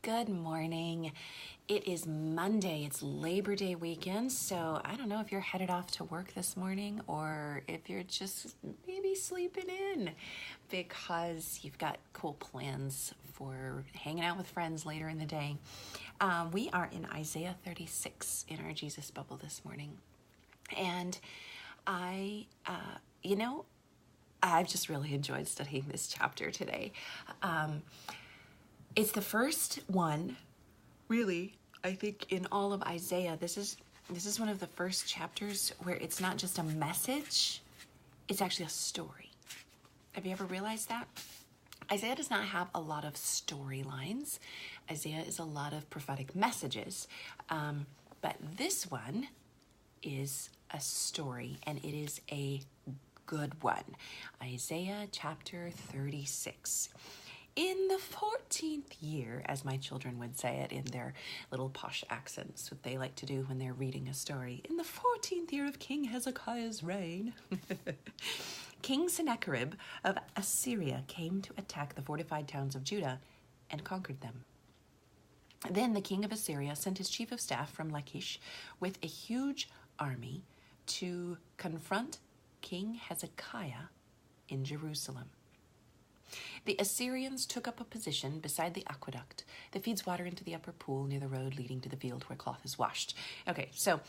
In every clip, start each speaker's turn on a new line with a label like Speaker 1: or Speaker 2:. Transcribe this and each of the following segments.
Speaker 1: Good morning. It is Monday. It's Labor Day weekend, so I don't know if you're headed off to work this morning or if you're just maybe sleeping in because you've got cool plans for hanging out with friends later in the day. We are in Isaiah 36 in our Jesus bubble this morning. And I've just really enjoyed studying this chapter today. It's the first one, really, I think, in all of Isaiah. This is one of the first chapters where it's not just a message, it's actually a story. Have you ever realized that? Isaiah does not have a lot of storylines. Isaiah is a lot of prophetic messages. But this one is a story, and it is a good one. Isaiah chapter 36. In the 14th year, as my children would say it in their little posh accents, what they like to do when they're reading a story. In the 14th year of King Hezekiah's reign, King Sennacherib of Assyria came to attack the fortified towns of Judah and conquered them. Then the king of Assyria sent his chief of staff from Lachish with a huge army to confront King Hezekiah in Jerusalem. The Assyrians took up a position beside the aqueduct that feeds water into the upper pool near the road leading to the field where cloth is washed. Okay, so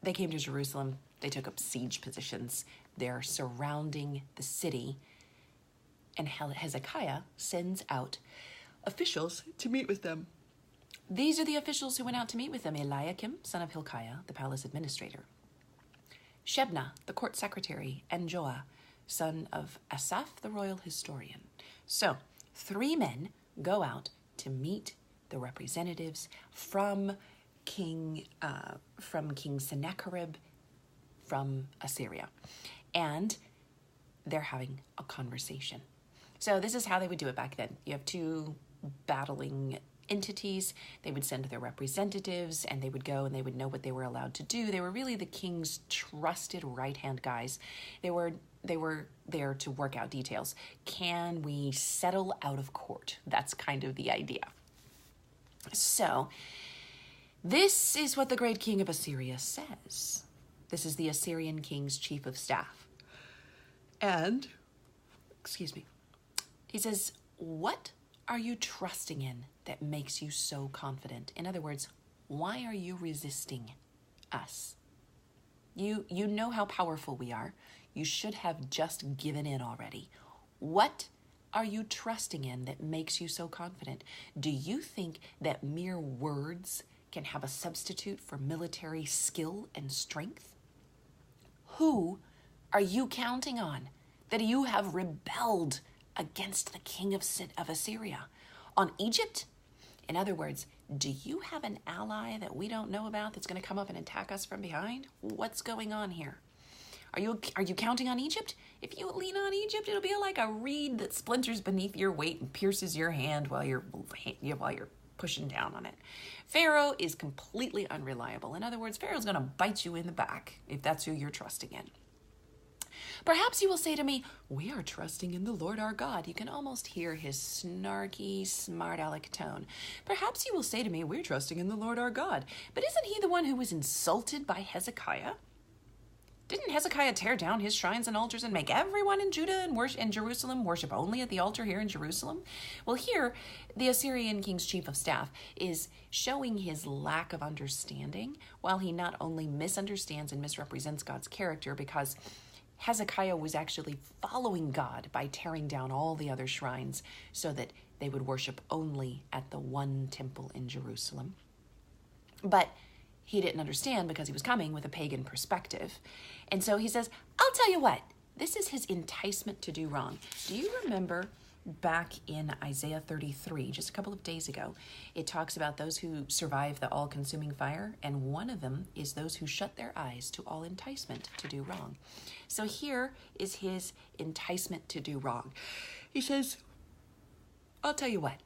Speaker 1: they came to Jerusalem. They took up siege positions. They're surrounding the city. And Hezekiah sends out officials to meet with them. These are the officials who went out to meet with them: Eliakim, son of Hilkiah, the palace administrator; Shebna, the court secretary; and Joah, son of Asaph, the royal historian. So 3 men go out to meet the representatives from King Sennacherib from Assyria, and they're having a conversation. So this is how they would do it back then. You have 2 battling entities. They would send their representatives, and they would go and they would know what they were allowed to do. They were really the king's trusted right-hand guys. They were there to work out details. Can we settle out of court? That's kind of the idea. So this is what the great king of Assyria says. This is the Assyrian king's chief of staff. And, he says, "What are you trusting in that makes you so confident? In other words, why are you resisting us? You know how powerful we are. You should have just given in already. What are you trusting in that makes you so confident? Do you think that mere words can have a substitute for military skill and strength? Who are you counting on that you have rebelled against the king of Assyria? On Egypt? In other words, do you have an ally that we don't know about that's going to come up and attack us from behind? What's going on here? Are you counting on Egypt? If you lean on Egypt, it'll be like a reed that splinters beneath your weight and pierces your hand while you're pushing down on it. Pharaoh is completely unreliable. In other words, Pharaoh's going to bite you in the back if that's who you're trusting in. Perhaps you will say to me, we are trusting in the Lord our God. You can almost hear his snarky, smart aleck tone. Perhaps you will say to me, we're trusting in the Lord our God. But isn't he the one who was insulted by Hezekiah? Didn't Hezekiah tear down his shrines and altars and make everyone in Judah and Jerusalem worship only at the altar here in Jerusalem? Well, here, the Assyrian king's chief of staff is showing his lack of understanding, while he not only misunderstands and misrepresents God's character, because Hezekiah was actually following God by tearing down all the other shrines so that they would worship only at the one temple in Jerusalem. But he didn't understand because he was coming with a pagan perspective. And so he says, I'll tell you what, this is his enticement to do wrong. Do you remember back in Isaiah 33, just a couple of days ago, it talks about those who survive the all-consuming fire, and one of them is those who shut their eyes to all enticement to do wrong. So here is his enticement to do wrong. He says, I'll tell you what,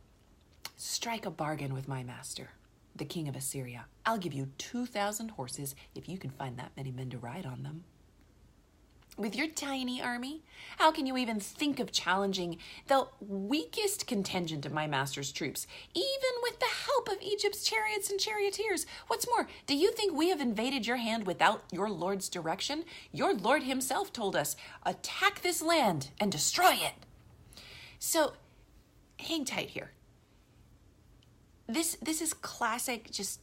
Speaker 1: strike a bargain with my master, the king of Assyria. I'll give you 2,000 horses if you can find that many men to ride on them. With your tiny army, how can you even think of challenging the weakest contingent of my master's troops, even with the help of Egypt's chariots and charioteers? What's more, do you think we have invaded your hand without your Lord's direction? Your Lord himself told us, attack this land and destroy it. So, hang tight here. This is classic just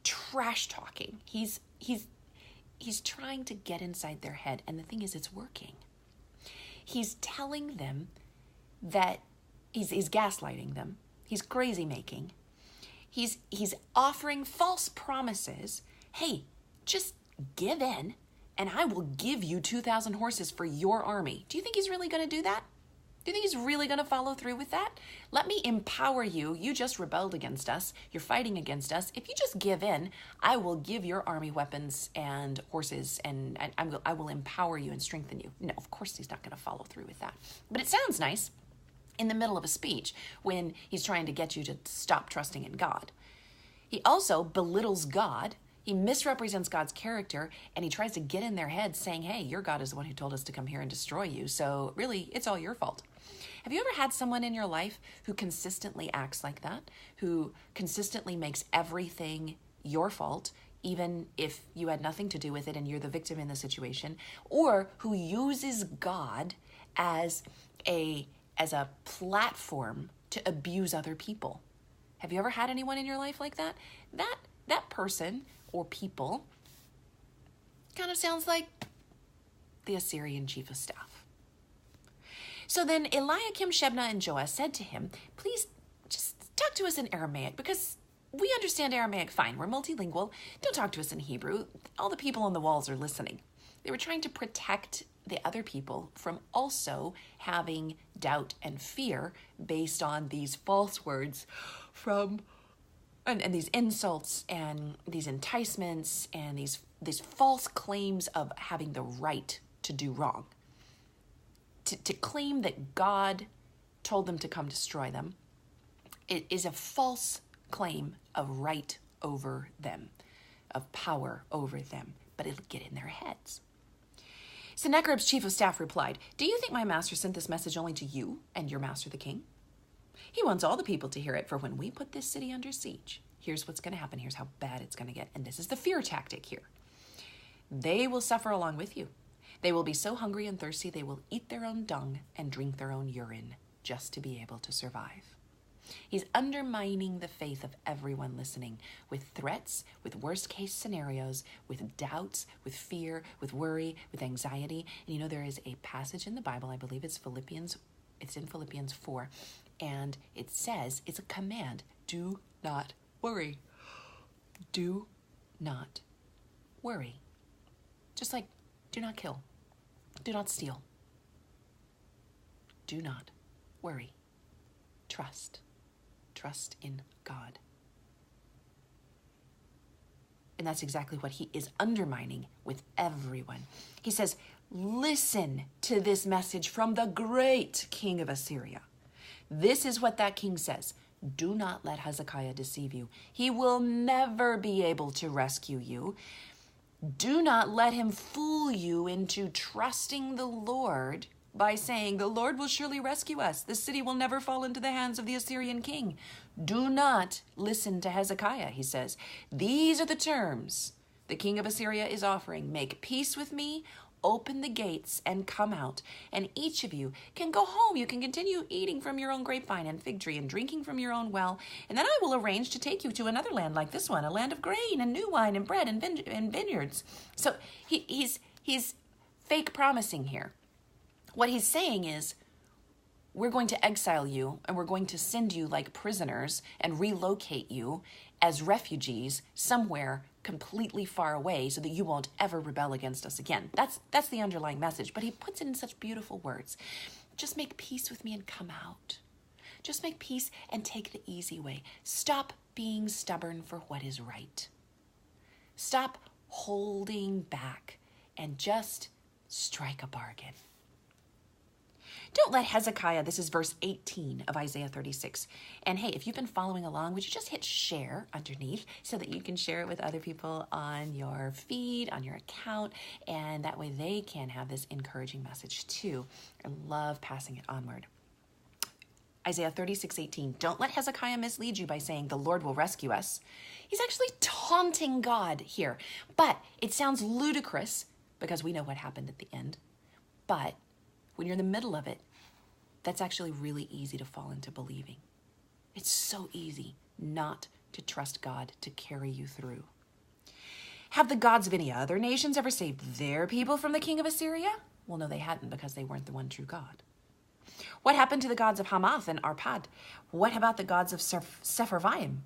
Speaker 1: trash talking. He's trying to get inside their head, and the thing is, it's working. He's telling them that he's gaslighting them. He's crazy making. He's offering false promises. Hey, just give in, and I will give you 2,000 horses for your army. Do you think he's really going to do that? Do you think he's really going to follow through with that? Let me empower you. You just rebelled against us. You're fighting against us. If you just give in, I will give your army weapons and horses, and I will empower you and strengthen you. No, of course he's not going to follow through with that. But it sounds nice in the middle of a speech when he's trying to get you to stop trusting in God. He also belittles God. He misrepresents God's character, and he tries to get in their heads saying, hey, your God is the one who told us to come here and destroy you, so really, it's all your fault. Have you ever had someone in your life who consistently acts like that, who consistently makes everything your fault, even if you had nothing to do with it and you're the victim in the situation, or who uses God as a platform to abuse other people? Have you ever had anyone in your life like that? That person or people kind of sounds like the Assyrian chief of staff. So then Eliakim, Shebna, and Joah said to him, please just talk to us in Aramaic, because we understand Aramaic fine. We're multilingual. Don't talk to us in Hebrew. All the people on the walls are listening. They were trying to protect the other people from also having doubt and fear based on these false words and these insults and these enticements and these false claims of having the right to do wrong. To claim that God told them to come destroy them, it is a false claim of right over them, of power over them, but it'll get in their heads. Sennacherib's chief of staff replied, do you think my master sent this message only to you and your master the king? He wants all the people to hear it, for when we put this city under siege, here's what's going to happen, here's how bad it's going to get, and this is the fear tactic here. They will suffer along with you. They will be so hungry and thirsty, they will eat their own dung and drink their own urine just to be able to survive. He's undermining the faith of everyone listening with threats, with worst-case scenarios, with doubts, with fear, with worry, with anxiety. And you know, there is a passage in the Bible, I believe it's in Philippians 4, and it says, it's a command, do not worry. Do not worry. Just like, do not kill. Do not steal. Do not worry. Trust. Trust in God. And that's exactly what he is undermining with everyone. He says, listen to this message from the great king of Assyria. This is what that king says. Do not let Hezekiah deceive you. He will never be able to rescue you. Do not let him fool you into trusting the Lord by saying, the Lord will surely rescue us. The city will never fall into the hands of the Assyrian king. Do not listen to Hezekiah, he says. These are the terms the king of Assyria is offering. Make peace with me, open the gates, and come out. And each of you can go home. You can continue eating from your own grapevine and fig tree and drinking from your own well. And then I will arrange to take you to another land like this one, a land of grain and new wine and bread and vineyards. So he's fake promising here. What he's saying is, we're going to exile you and we're going to send you like prisoners and relocate you as refugees somewhere completely far away so that you won't ever rebel against us again. That's the underlying message, but he puts it in such beautiful words. Just make peace with me and come out. Just make peace and take the easy way. Stop being stubborn for what is right. Stop holding back and just strike a bargain. Don't let Hezekiah, this is verse 18 of Isaiah 36. And hey, if you've been following along, would you just hit share underneath so that you can share it with other people on your feed, on your account, and that way they can have this encouraging message too. I love passing it onward. Isaiah 36:18, don't let Hezekiah mislead you by saying the Lord will rescue us. He's actually taunting God here, but it sounds ludicrous because we know what happened at the end. But when you're in the middle of it, that's actually really easy to fall into believing. It's so easy not to trust God to carry you through. Have the gods of any other nations ever saved their people from the king of Assyria? Well, no, they hadn't, because they weren't the one true God. What happened to the gods of Hamath and Arpad? What about the gods of Sepharvaim?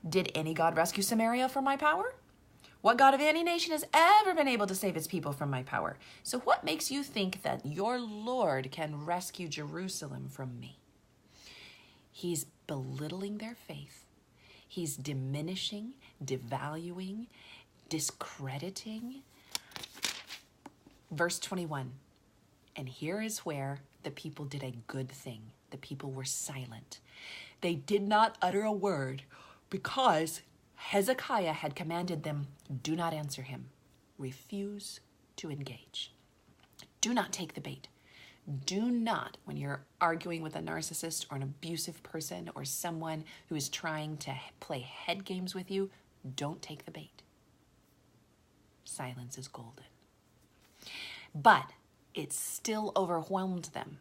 Speaker 1: Did any god rescue Samaria from my power? What god of any nation has ever been able to save its people from my power? So what makes you think that your Lord can rescue Jerusalem from me? He's belittling their faith. He's diminishing, devaluing, discrediting. Verse 21. And here is where the people did a good thing. The people were silent. They did not utter a word because Hezekiah had commanded them, do not answer him. Refuse to engage. Do not take the bait. Do not, when you're arguing with a narcissist or an abusive person or someone who is trying to play head games with you, don't take the bait. Silence is golden. But it still overwhelmed them.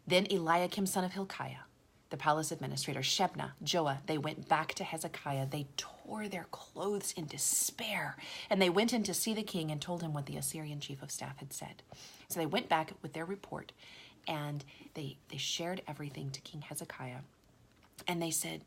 Speaker 1: Then Eliakim, son of Hilkiah, the palace administrator, Shebna, Joah, they went back to Hezekiah. They tore their clothes in despair, and they went in to see the king and told him what the Assyrian chief of staff had said. So they went back with their report, and they shared everything to King Hezekiah. And they said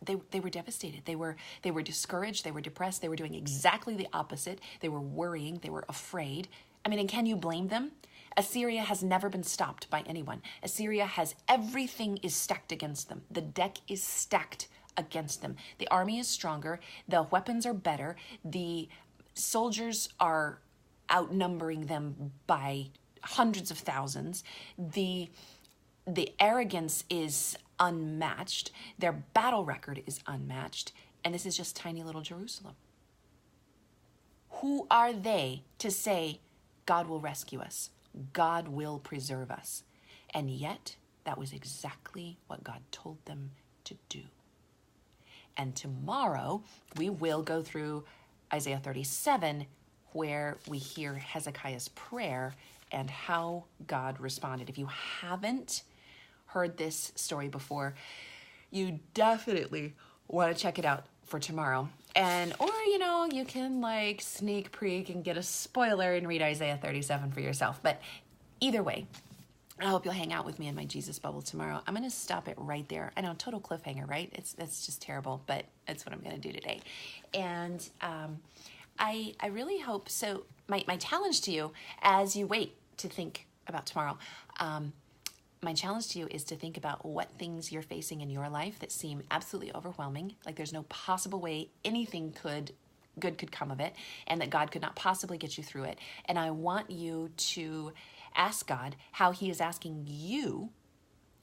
Speaker 1: they were devastated. They were discouraged. They were depressed. They were doing exactly the opposite. They were worrying. They were afraid. I mean, and can you blame them? Assyria has never been stopped by anyone. Assyria has everything is stacked against them. The deck is stacked against them. The army is stronger. The weapons are better. The soldiers are outnumbering them by hundreds of thousands. The arrogance is unmatched. Their battle record is unmatched. And this is just tiny little Jerusalem. Who are they to say, God will rescue us? God will preserve us. And yet, that was exactly what God told them to do. And tomorrow, we will go through Isaiah 37, where we hear Hezekiah's prayer and how God responded. If you haven't heard this story before, you definitely want to check it out for tomorrow. And, or, you can like sneak peek and get a spoiler and read Isaiah 37 for yourself. But either way, I hope you'll hang out with me in my Jesus bubble tomorrow. I'm going to stop it right there. I know, total cliffhanger, right? That's just terrible, but that's what I'm going to do today. And I really hope, so my challenge to you as you wait to think about tomorrow, my challenge to you is to think about what things you're facing in your life that seem absolutely overwhelming, like there's no possible way anything good could come of it, and that God could not possibly get you through it. And I want you to ask God how he is asking you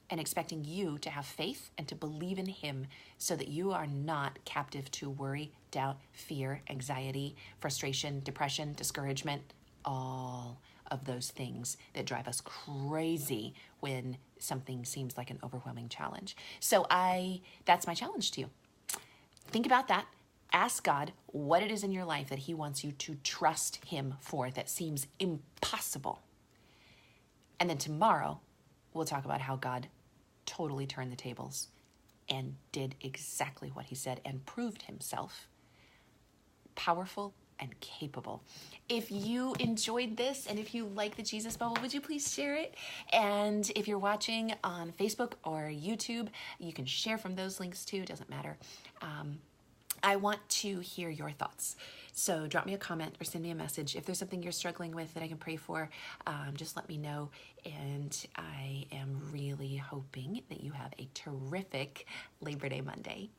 Speaker 1: and expecting you to have faith and to believe in him so that you are not captive to worry, doubt, fear, anxiety, frustration, depression, discouragement, all of those things that drive us crazy when something seems like an overwhelming challenge. So that's my challenge to you. Think about that. Ask God what it is in your life that he wants you to trust him for that seems impossible. And then tomorrow, we'll talk about how God totally turned the tables and did exactly what he said and proved himself powerful and capable. If you enjoyed this and if you like the Jesus Bubble, would you please share it? And if you're watching on Facebook or YouTube, you can share from those links too. It doesn't matter. I want to hear your thoughts. So drop me a comment or send me a message. If there's something you're struggling with that I can pray for, just let me know. And I am really hoping that you have a terrific Labor Day Monday.